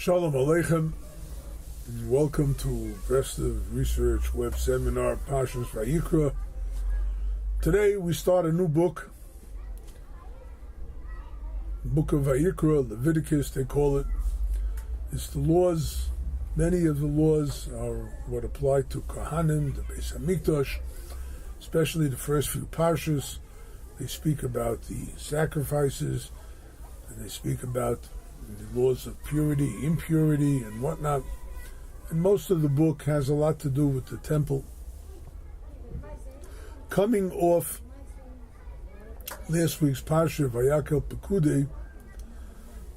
Shalom Aleichem, and welcome to Breslov Research Web Seminar Parshat Vayikra. Today we start a new book of Vayikra, Leviticus they call it. It's the laws, many of the laws are what apply to Kohanim, the Beis HaMikdash, especially the first few parshas. They speak about the sacrifices, and they speak about the laws of purity, impurity, and whatnot. And most of the book has a lot to do with the temple. Coming off last week's parsha, Vayikra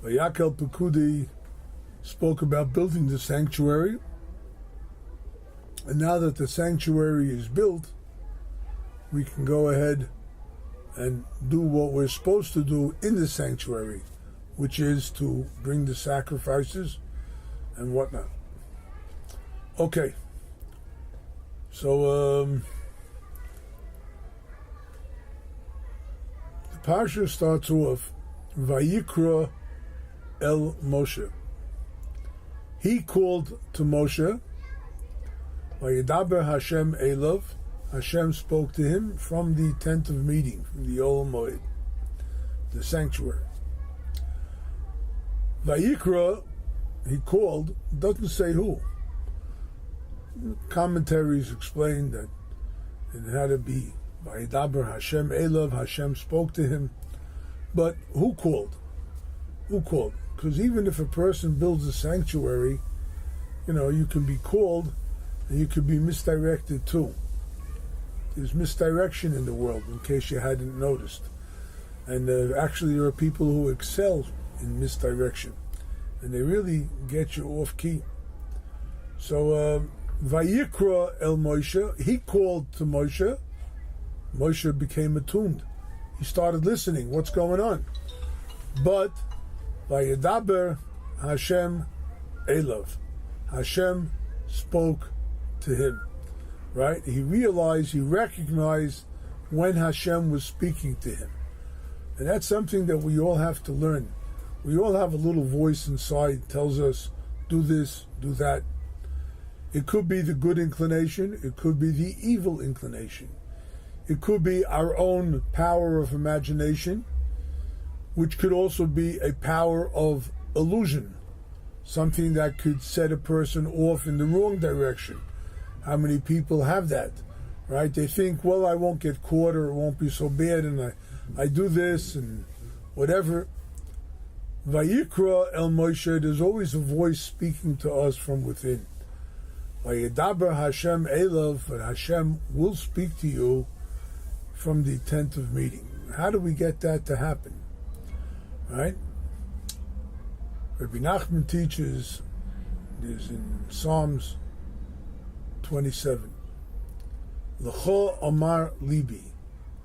Pekudei spoke about building the sanctuary. And now that the sanctuary is built, we can go ahead and do what we're supposed to do in the sanctuary, which is to bring the sacrifices and whatnot. Okay, so the parsha starts off, Vayikra el Moshe. He called to Moshe, Vayedaber Hashem Elav. Hashem spoke to him from the tent of meeting, from the Olam Moed, the sanctuary. Vayikra, he called, doesn't say who. Commentaries explain that it had to be Vayedaber Hashem Elav, Hashem spoke to him. But who called? Who called? Because even if a person builds a sanctuary, you can be called and you could be misdirected too. There's misdirection in the world, in case you hadn't noticed. And actually there are people who excel in misdirection, and they really get you off key. So Vayikra el Moshe, he called to Moshe. Moshe became attuned. He started listening. What's going on? But Vayedaber Hashem Elav, Hashem spoke to him. Right? He recognized when Hashem was speaking to him. And that's something that we all have to learn. We all have a little voice inside that tells us, do this, do that. It could be the good inclination, it could be the evil inclination. It could be our own power of imagination, which could also be a power of illusion, something that could set a person off in the wrong direction. How many people have that, right? They think, well, I won't get caught, or it won't be so bad, and I do this and whatever. Vayikra el Moshe, there's always a voice speaking to us from within. Vayedaber Hashem Elav, but Hashem will speak to you from the tent of meeting. How do we get that to happen? Right? Rabbi Nachman teaches, there's in Psalms 27, L'cho Amar Libi,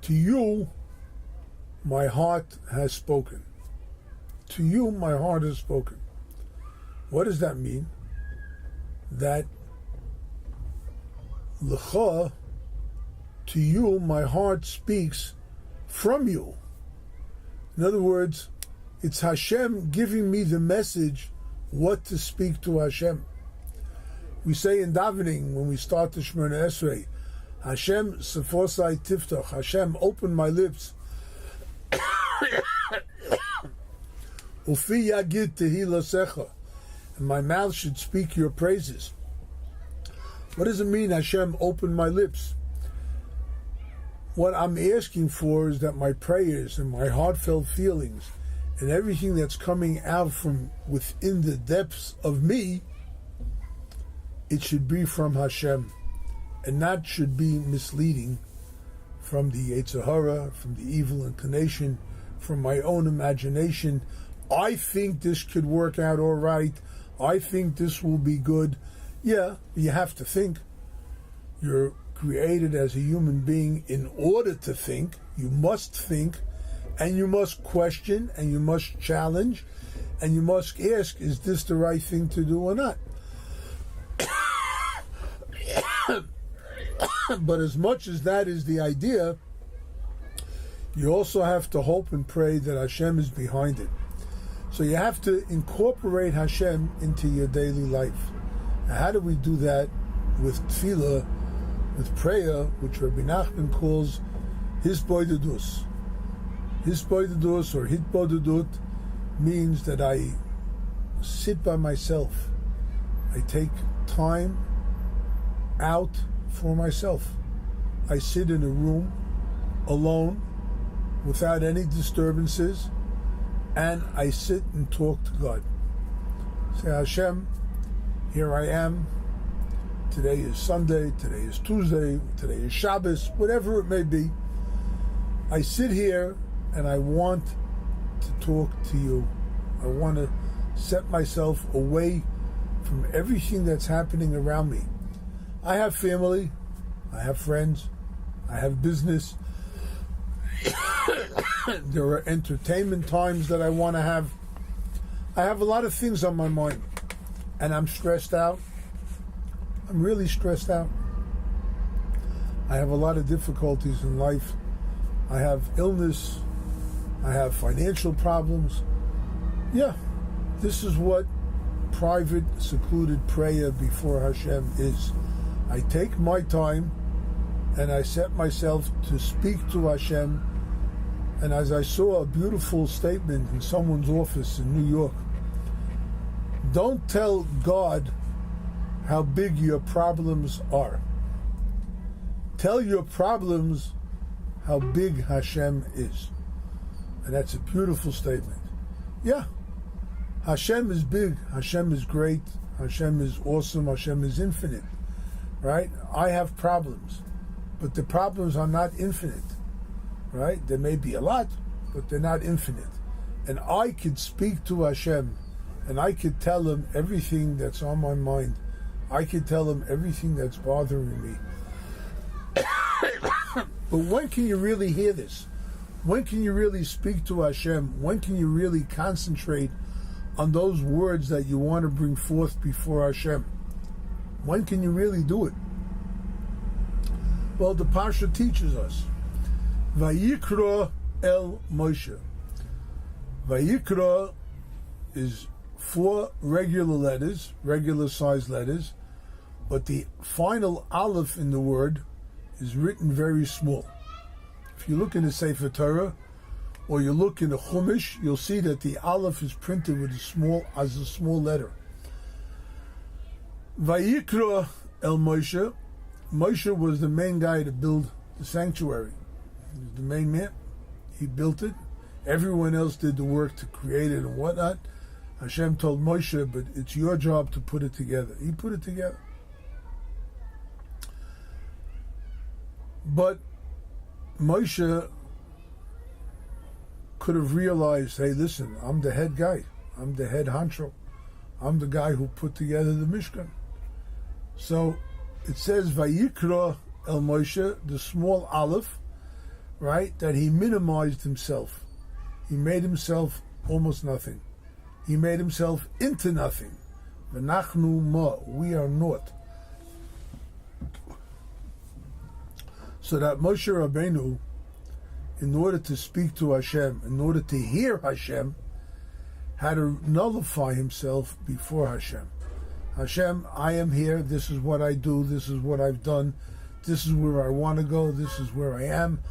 to you my heart has spoken. To you my heart has spoken. What does that mean? That L'cho, to you my heart speaks from you. In other words, it's Hashem giving me the message what to speak to Hashem. We say in davening when we start the Shemona Esrei, Hashem sefosai tiftach, Hashem open my lips. Ufi yagid tehilasecha, and my mouth should speak your praises. What does it mean, Hashem open my lips? What I'm asking for is that my prayers and my heartfelt feelings and everything that's coming out from within the depths of me, it should be from Hashem, and not should be misleading from the Yetzer Hara, from the evil inclination, from my own imagination. I think this could work out all right. I think this will be good. Yeah, you have to think. You're created as a human being in order to think. You must think, and you must question, and you must challenge, and you must ask, is this the right thing to do or not? But as much as that is the idea, you also have to hope and pray that Hashem is behind it. So you have to incorporate Hashem into your daily life. Now, how do we do that? With tefillah, with prayer, which Rabbi Nachman calls hitbodedut. Hitbodedut or hitbodedut means that I sit by myself. I take time out for myself. I sit in a room alone without any disturbances, and I sit and talk to God. Say, Hashem, here I am. Today is Sunday, today is Tuesday, today is Shabbos, whatever it may be. I sit here and I want to talk to you. I want to set myself away from everything that's happening around me. I have family, I have friends, I have business. There are entertainment times that I want to have. I have a lot of things on my mind, and I'm stressed out. I'm really stressed out. I have a lot of difficulties in life. I have illness. I have financial problems. Yeah, this is what private, secluded prayer before Hashem is. I take my time and I set myself to speak to Hashem. And as I saw a beautiful statement in someone's office in New York, don't tell God how big your problems are. Tell your problems how big Hashem is. And that's a beautiful statement. Yeah, Hashem is big, Hashem is great, Hashem is awesome, Hashem is infinite, right? I have problems, but the problems are not infinite, right? There may be a lot, but they're not infinite. And I could speak to Hashem, and I could tell him everything that's on my mind. I could tell him everything that's bothering me. But when can you really hear this? When can you really speak to Hashem? When can you really concentrate on those words that you want to bring forth before Hashem? When can you really do it? Well, the parsha teaches us. Vayikra el Moshe. Vayikra is 4 regular letters, regular sized letters, but the final aleph in the word is written very small. If you look in the Sefer Torah, or you look in the Chumash, you'll see that the aleph is printed with a small letter. Vayikra el Moshe. Moshe was the main guy to build the sanctuary. He was the main man. He built it. Everyone else did the work to create it and whatnot. Hashem told Moshe, but it's your job to put it together. He put it together. But Moshe could have realized, hey, listen, I'm the head guy. I'm the head honcho. I'm the guy who put together the Mishkan. So it says, Vayikra el Moshe, the small aleph, right, that he minimized himself. He made himself almost nothing. He made himself into nothing. V'nachnu ma, we are naught. So that Moshe Rabbeinu, in order to speak to Hashem, in order to hear Hashem, had to nullify himself before Hashem. Hashem, I am here, this is what I do, this is what I've done, this is where I want to go, this is where I am.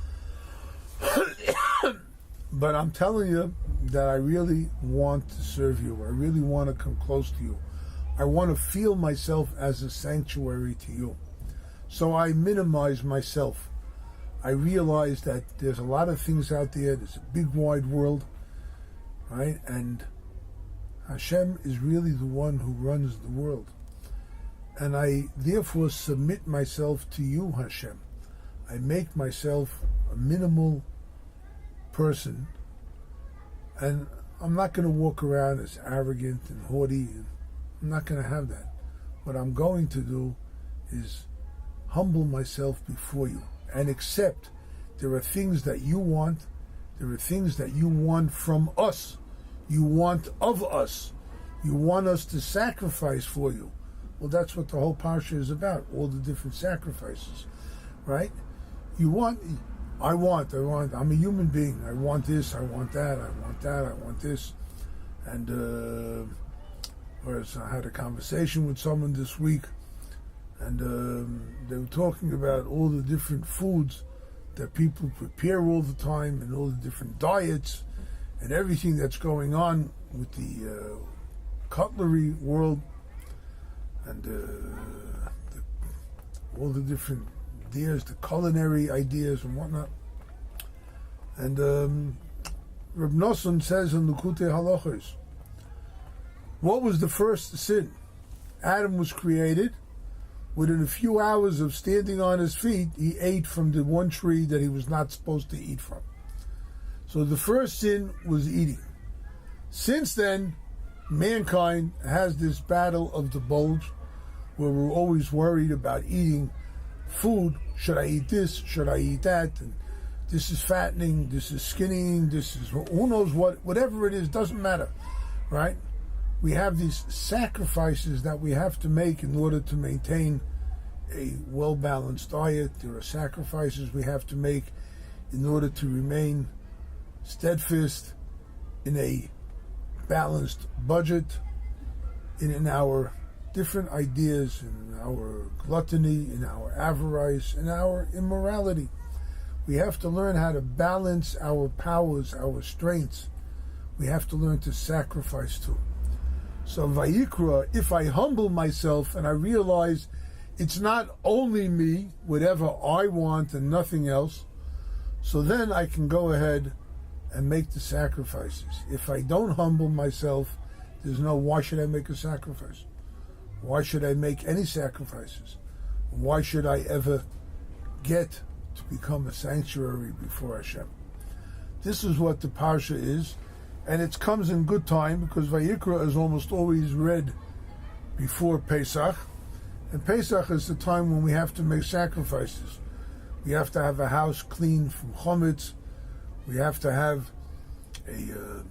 But I'm telling you that I really want to serve you. I really want to come close to you. I want to feel myself as a sanctuary to you. So I minimize myself. I realize that there's a lot of things out there. There's a big wide world, right? And Hashem is really the one who runs the world. And I therefore submit myself to you, Hashem. I make myself a minimal person, and I'm not going to walk around as arrogant and haughty. I'm not going to have that. What I'm going to do is humble myself before you and accept there are things that you want, there are things that you want from us, you want of us, you want us to sacrifice for you. Well, that's what the whole parsha is about, all the different sacrifices, right? You want, I'm a human being. I want this, I want that, I want that, I want this. And whereas I had a conversation with someone this week, and they were talking about all the different foods that people prepare all the time, and all the different diets, and everything that's going on with the cutlery world, and all the different ideas, the culinary ideas and whatnot. And Reb Nosson says in Likutei Halachos, what was the first sin? Adam was created. Within a few hours of standing on his feet, he ate from the one tree that he was not supposed to eat from. So the first sin was eating. Since then, mankind has this battle of the bulge, where we're always worried about eating food. Should I eat this? Should I eat that? And this is fattening, this is skinning, this is who knows what, whatever it is, doesn't matter, right? We have these sacrifices that we have to make in order to maintain a well-balanced diet. There are sacrifices we have to make in order to remain steadfast in a balanced budget, in our different ideas, in our gluttony, in our avarice, in our immorality. We have to learn how to balance our powers, our strengths. We have to learn to sacrifice too. So Vayikra, if I humble myself and I realize it's not only me, whatever I want and nothing else, so then I can go ahead and make the sacrifices. If I don't humble myself, there's no, why should I make a sacrifice? Why should I make any sacrifices? Why should I ever get to become a sanctuary before Hashem? This is what the parsha is. And it comes in good time, because Vayikra is almost always read before Pesach. And Pesach is the time when we have to make sacrifices. We have to have a house clean from chometz. We have to have a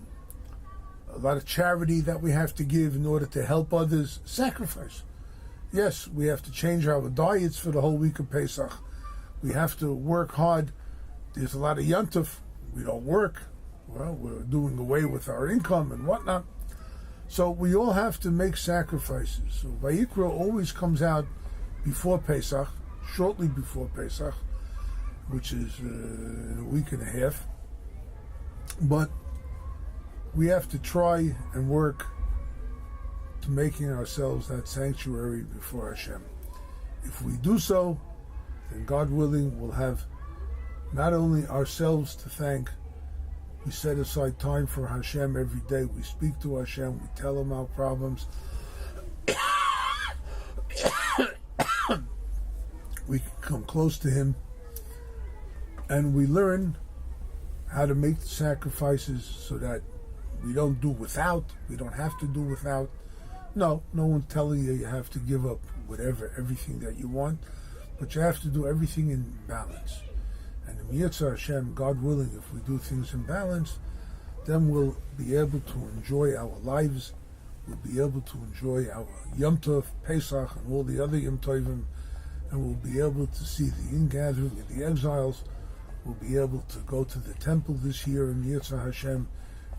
lot of charity that we have to give in order to help others. Sacrifice. Yes, we have to change our diets for the whole week of Pesach. We have to work hard. There's a lot of yontif. We don't work. Well, we're doing away with our income and whatnot. So we all have to make sacrifices. So Vayikra always comes out before Pesach, shortly before Pesach, which is in a week and a half. But we have to try and work to making ourselves that sanctuary before Hashem. If we do so, then God willing, we'll have not only ourselves to thank. We set aside time for Hashem every day. We speak to Hashem. We tell Him our problems. We can come close to Him. And we learn how to make the sacrifices so that we don't do without. We don't have to do without. No one's telling you have to give up everything that you want. But you have to do everything in balance. And in Yitzhak Hashem, God willing, if we do things in balance, then we'll be able to enjoy our lives. We'll be able to enjoy our Yom Tov, Pesach, and all the other Yom Tovim, and we'll be able to see the ingathering of the exiles. We'll be able to go to the temple this year in Yitzhak Hashem,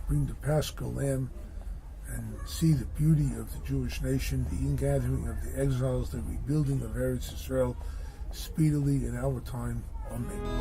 bring the Paschal Lamb, and see the beauty of the Jewish nation, the ingathering of the exiles, the rebuilding of Eretz Yisrael speedily in our time. Amen.